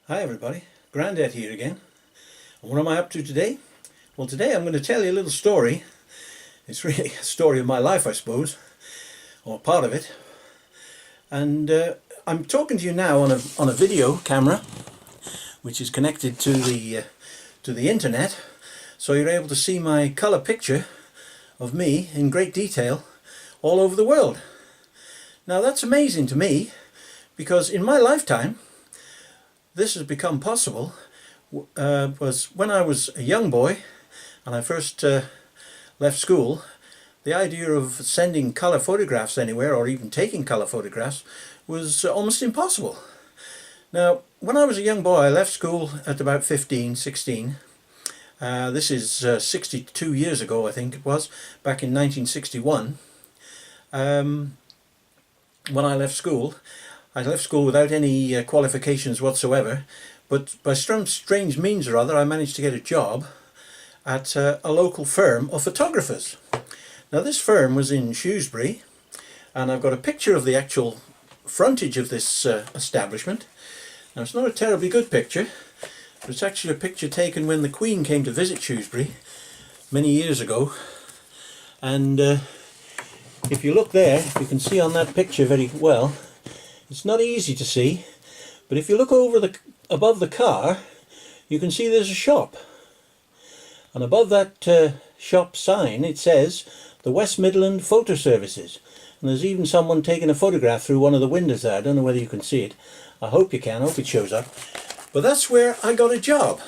Hi everybody, Grandad here again. And what am I up to today? Well, today I'm going to tell you a little story. It's really a story of my life, I suppose, or part of it. And I'm talking to you now on a video camera, which is connected to the internet, so you're able to see my colour picture of me in great detail all over the world. Now that's amazing to me, because in my lifetime this has become possible. Was when I was a young boy and I first left school, the idea of sending colour photographs anywhere or even taking colour photographs was almost impossible. Now when I was a young boy, I left school at about 15, 16. This is 62 years ago, I think it was, back in 1961. When I left school without any qualifications whatsoever, but by some strange means or other I managed to get a job at a local firm of photographers. Now this firm was in Shrewsbury, and I've got a picture of the actual frontage of this establishment. Now it's not a terribly good picture, but it's actually a picture taken when the Queen came to visit Shrewsbury many years ago. And if you look there, you can see on that picture very well. It's not easy to see, but if you look above the car, you can see there's a shop. And above that shop sign it says the West Midland Photo Services. And there's even someone taking a photograph through one of the windows there. I don't know whether you can see it. I hope you can, I hope it shows up. But that's where I got a job.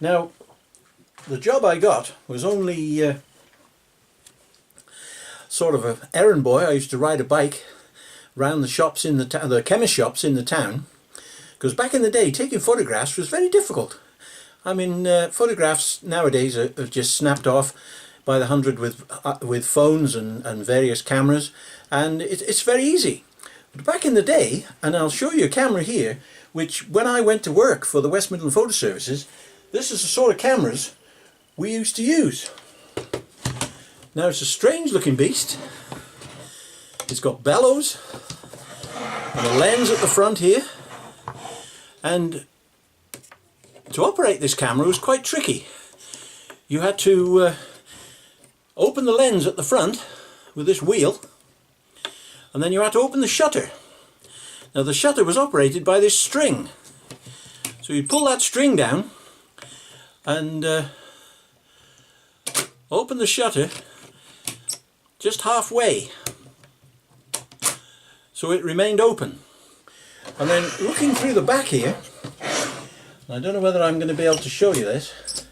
Now, the job I got was only sort of an errand boy. I used to ride a bike around the shops in the chemist shops in the town, because back in the day taking photographs was very difficult. I mean, photographs nowadays are just snapped off by the hundred with phones and various cameras, and it's very easy. But back in the day, and I'll show you a camera here, which when I went to work for the West Midland Photo Services, this is the sort of cameras we used to use. Now it's a strange looking beast. It's got bellows and a lens at the front here, and to operate this camera was quite tricky. You had to open the lens at the front with this wheel, and then you had to open the shutter. Now the shutter was operated by this string, so you'd pull that string down and open the shutter just halfway, so it remained open. And then looking through the back here, I don't know whether I'm going to be able to show you this,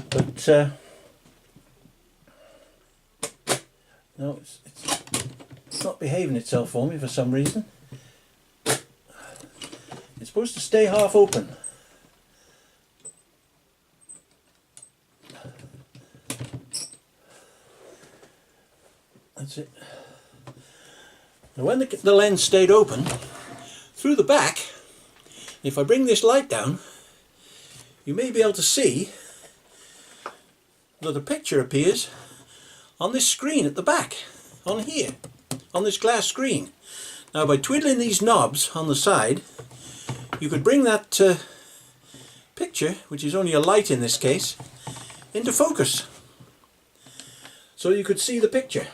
but no, it's not behaving itself for me for some reason. It's supposed to stay half open. That's it. Now when the lens stayed open, through the back, if I bring this light down, you may be able to see that a picture appears on this screen at the back, on here, on this glass screen. Now by twiddling these knobs on the side, you could bring that picture, which is only a light in this case, into focus, so you could see the picture.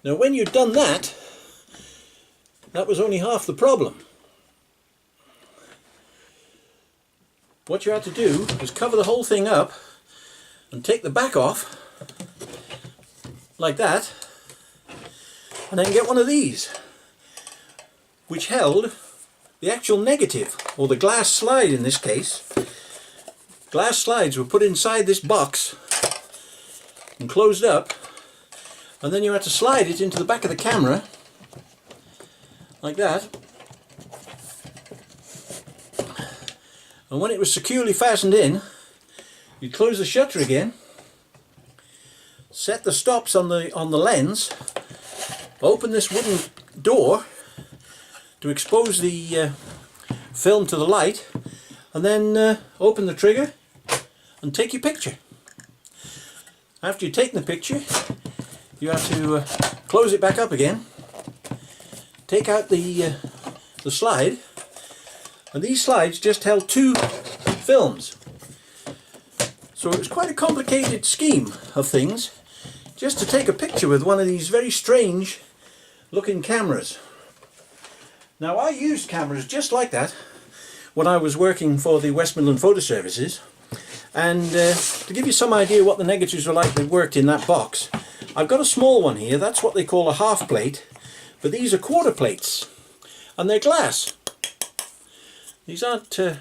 Now when you'd done that, that was only half the problem. What you had to do was cover the whole thing up and take the back off like that, and then get one of these which held the actual negative, or the glass slide in this case. Glass slides were put inside this box and closed up, and then you had to slide it into the back of the camera like that, and when it was securely fastened in, you'd close the shutter again, set the stops on the lens, open this wooden door to expose the film to the light, and then open the trigger and take your picture. After you've taken the picture, you have to close it back up again, take out the slide, And these slides just held 2 films. So it was quite a complicated scheme of things just to take a picture with one of these very strange looking cameras. Now I used cameras just like that when I was working for the West Midland Photo Services, and to give you some idea what the negatives were like that worked in that box, I've got a small one here. That's what they call a half plate, but these are quarter plates and they're glass. These aren't the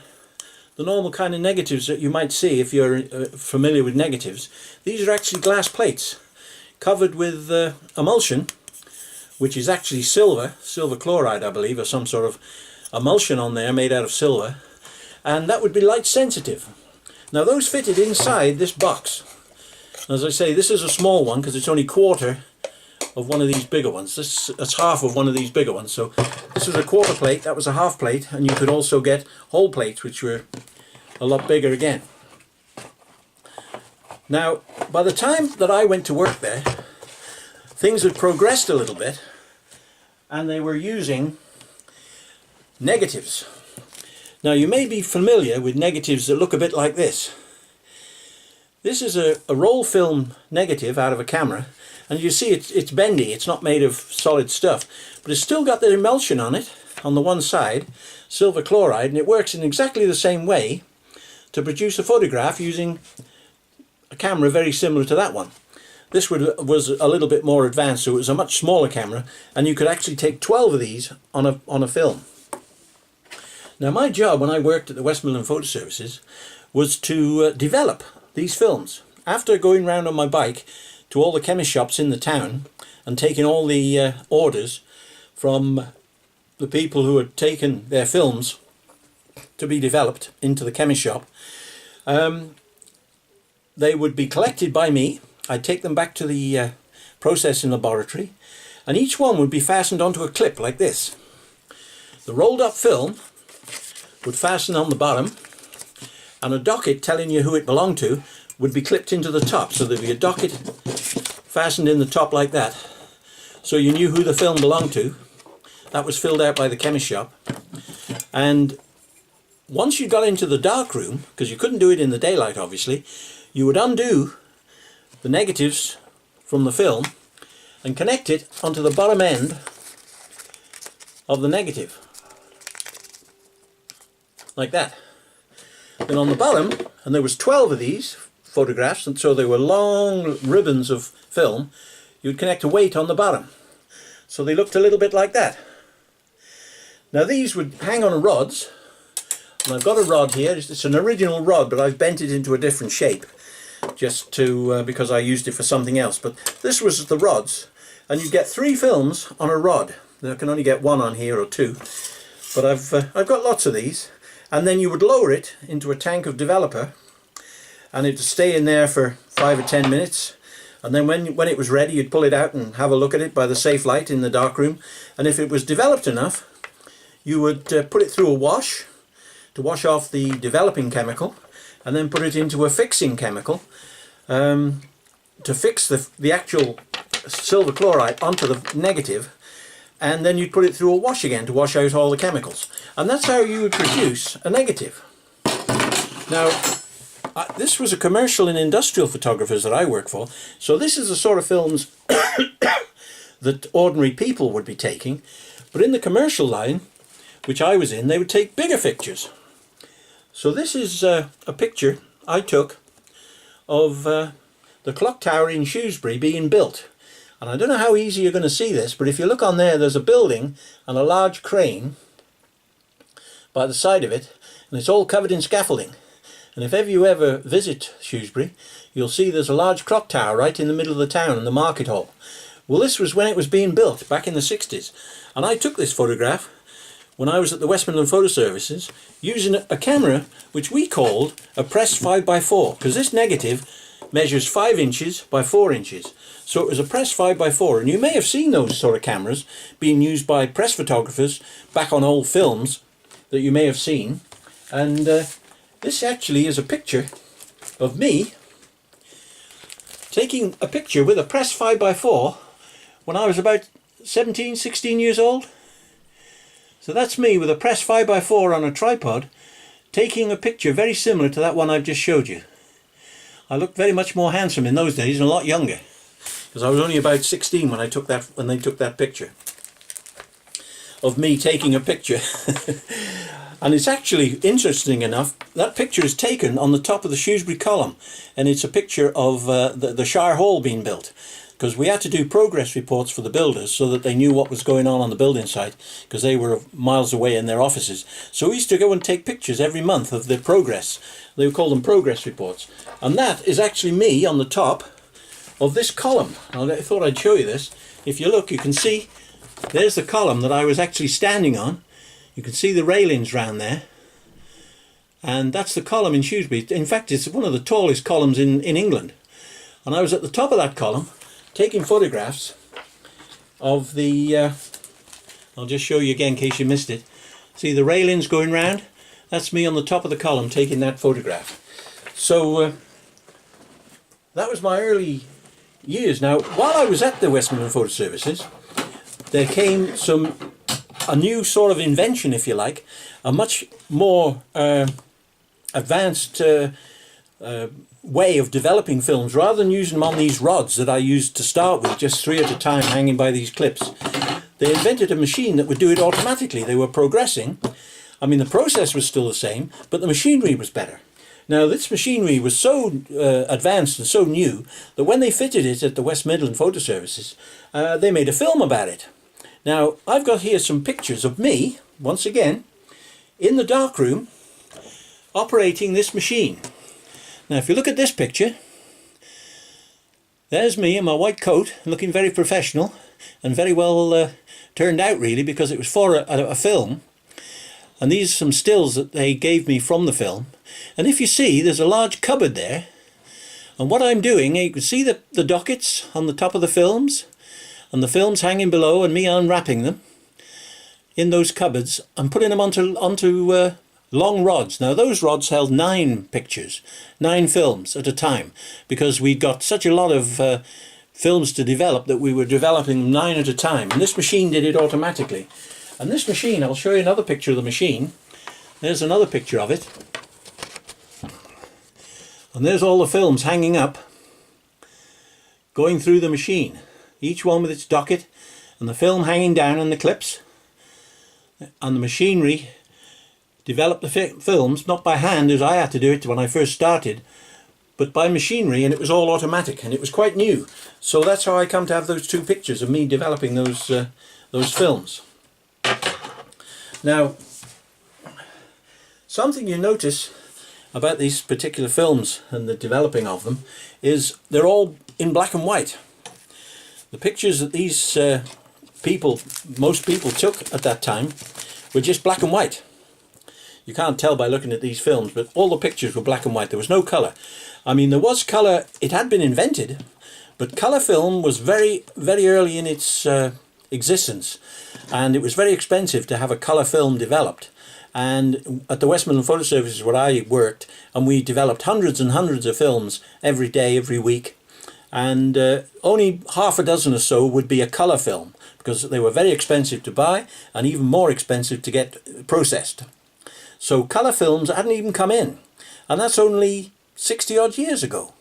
normal kind of negatives that you might see if you're familiar with negatives. These are actually glass plates covered with emulsion, which is actually silver chloride, I believe, or some sort of emulsion on there made out of silver, and that would be light sensitive. Now those fitted inside this box. As I say, this is a small one because it's only quarter of one of these bigger ones. That's half of one of these bigger ones. So this was a quarter plate, that was a half plate, and you could also get whole plates which were a lot bigger again. Now by the time that I went to work there, things had progressed a little bit and they were using negatives. Now you may be familiar with negatives that look a bit like this. This is a roll film negative out of a camera, and you see it's bendy, it's not made of solid stuff, but it's still got the emulsion on it on the one side, silver chloride, and it works in exactly the same way to produce a photograph using a camera very similar to that one. This was a little bit more advanced, so it was a much smaller camera, and you could actually take 12 of these on a film. Now my job when I worked at the West Midland Photo Services was to develop these films. After going round on my bike to all the chemist shops in the town and taking all the orders from the people who had taken their films to be developed into the chemist shop, they would be collected by me. I'd take them back to the processing laboratory, and each one would be fastened onto a clip like this. The rolled up film would fasten on the bottom, and a docket telling you who it belonged to would be clipped into the top. So there'd be a docket fastened in the top like that, so you knew who the film belonged to. That was filled out by the chemist shop. And once you got into the dark room, because you couldn't do it in the daylight obviously, you would undo the negatives from the film and connect it onto the bottom end of the negative like that. Then on the bottom, and there was 12 of these photographs, and so they were long ribbons of film, you'd connect a weight on the bottom, so they looked a little bit like that. Now these would hang on rods, and I've got a rod here. It's an original rod, but I've bent it into a different shape just to because I used it for something else. But this was the rods, and you get 3 films on a rod. I can only get 1 on here or 2, but I've got lots of these. And then you would lower it into a tank of developer, and it would stay in there for 5 or 10 minutes, and then when it was ready you'd pull it out and have a look at it by the safe light in the dark room, and if it was developed enough you would put it through a wash to wash off the developing chemical, and then put it into a fixing chemical to fix the actual silver chloride onto the negative, and then you'd put it through a wash again to wash out all the chemicals. And that's how you would produce a negative. Now, this was a commercial and industrial photographers that I work for, so this is the sort of films that ordinary people would be taking. But in the commercial line, which I was in, they would take bigger pictures. So this is a picture I took of the clock tower in Shrewsbury being built. And I don't know how easy you're going to see this, but if you look on there, there's a building and a large crane by the side of it, and it's all covered in scaffolding. And if ever you ever visit Shrewsbury, you'll see there's a large clock tower right in the middle of the town in the market hall. Well, this was when it was being built back in the 60s, and I took this photograph when I was at the West Midland Photo Services using a camera which we called a Press 5x4, because this negative measures 5 inches by 4 inches. So it was a Press 5x4, and you may have seen those sort of cameras being used by press photographers back on old films that you may have seen. And this actually is a picture of me taking a picture with a Press 5x4 when I was about 17, 16 years old. So that's me with a Press 5x4 on a tripod, taking a picture very similar to that one I've just showed you. I looked very much more handsome in those days and a lot younger, because I was only about 16 when they took that picture of me taking a picture. And it's actually interesting enough, that picture is taken on the top of the Shrewsbury column, and it's a picture of the Shire Hall being built, because we had to do progress reports for the builders so that they knew what was going on the building site, because they were miles away in their offices. So we used to go and take pictures every month of the progress. They would call them progress reports, and that is actually me on the top of this column. I thought I'd show you this. If you look, you can see there's the column that I was actually standing on. You can see the railings round there, and that's the column in Shrewsbury. In fact, it's one of the tallest columns in England, and I was at the top of that column taking photographs of the I'll just show you again in case you missed it. See the railings going round? That's me on the top of the column taking that photograph. So that was my early years. Now, while I was at the West Midland Photo Services, there came a new sort of invention, if you like, a much more advanced way of developing films. Rather than using them on these rods that I used to start with, just 3 at a time hanging by these clips, they invented a machine that would do it automatically. They were progressing. I mean, the process was still the same, but the machinery was better. Now, this machinery was so advanced and so new that when they fitted it at the West Midland Photo Services, they made a film about it. Now, I've got here some pictures of me, once again, in the darkroom, operating this machine. Now, if you look at this picture, there's me in my white coat, looking very professional, and very well turned out, really, because it was for a film. And these are some stills that they gave me from the film. And if you see, there's a large cupboard there. And what I'm doing, you can see the dockets on the top of the films, and the films hanging below, and me unwrapping them in those cupboards and putting them onto long rods. Now, those rods held 9 pictures, 9 films at a time, because we got such a lot of films to develop that we were developing 9 at a time, and this machine did it automatically. And this machine, I'll show you another picture of the machine. There's another picture of it, and there's all the films hanging up, going through the machine, each one with its docket, and the film hanging down in the clips. And the machinery developed the films, not by hand as I had to do it when I first started, but by machinery, and it was all automatic, and it was quite new. So that's how I come to have those 2 pictures of me developing those films. Now, something you notice about these particular films and the developing of them is they're all in black and white. The pictures that these most people took at that time were just black and white. You can't tell by looking at these films, but all the pictures were black and white. There was no colour. I mean, there was colour. It had been invented, but colour film was very, very early in its existence, and it was very expensive to have a colour film developed. And at the West Midland Photo Services where I worked, and we developed hundreds and hundreds of films every day, every week, and only half a dozen or so would be a colour film, because they were very expensive to buy and even more expensive to get processed. So colour films hadn't even come in, and that's only 60 odd years ago.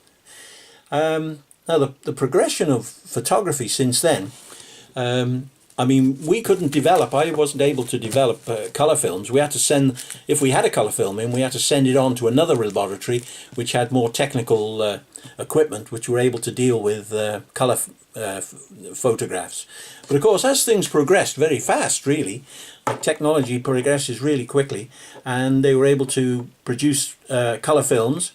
Now the progression of photography since then, I mean, we couldn't develop, I wasn't able to develop colour films. We had to send, if we had a colour film in, we had to send it on to another laboratory which had more technical equipment, which were able to deal with colour photographs. But of course, as things progressed very fast, really, like technology progresses really quickly, and they were able to produce colour films,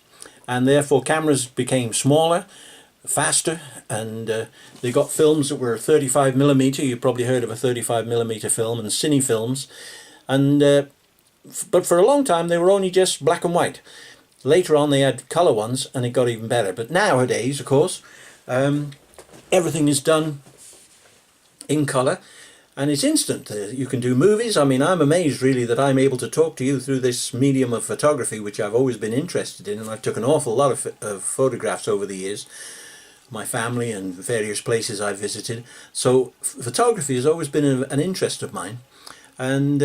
and therefore cameras became smaller, faster, and they got films that were 35mm. You've probably heard of a 35mm film, and cine films, and but for a long time they were only just black and white. Later on they had colour ones, and it got even better. But nowadays, of course, everything is done in colour, and it's instant. You can do movies. I mean, I'm amazed really that I'm able to talk to you through this medium of photography, which I've always been interested in, and I've took an awful lot of photographs over the years, my family and various places I've visited. So photography has always been an interest of mine, and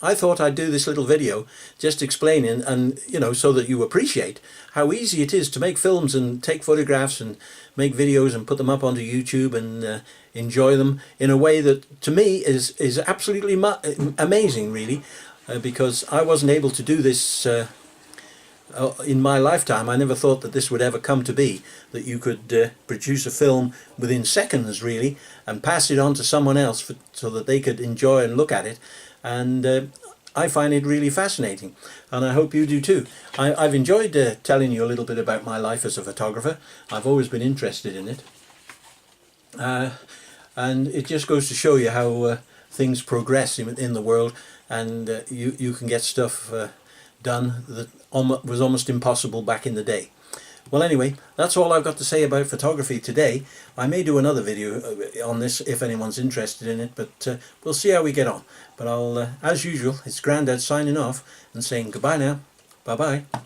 I thought I'd do this little video just explaining, and you know, so that you appreciate how easy it is to make films and take photographs and make videos and put them up onto YouTube and enjoy them in a way that to me is absolutely amazing, really, because I wasn't able to do this in my lifetime. I never thought that this would ever come to be, that you could produce a film within seconds, really, and pass it on to someone else so that they could enjoy and look at it. And I find it really fascinating, and I hope you do too. I've enjoyed telling you a little bit about my life as a photographer. I've always been interested in it, and it just goes to show you how things progress in the world, and you can get stuff done that was almost impossible back in the day. Well, anyway, that's all I've got to say about photography today. I may do another video on this if anyone's interested in it, but we'll see how we get on. But I'll, as usual, it's Grandad signing off and saying goodbye now. Bye-bye.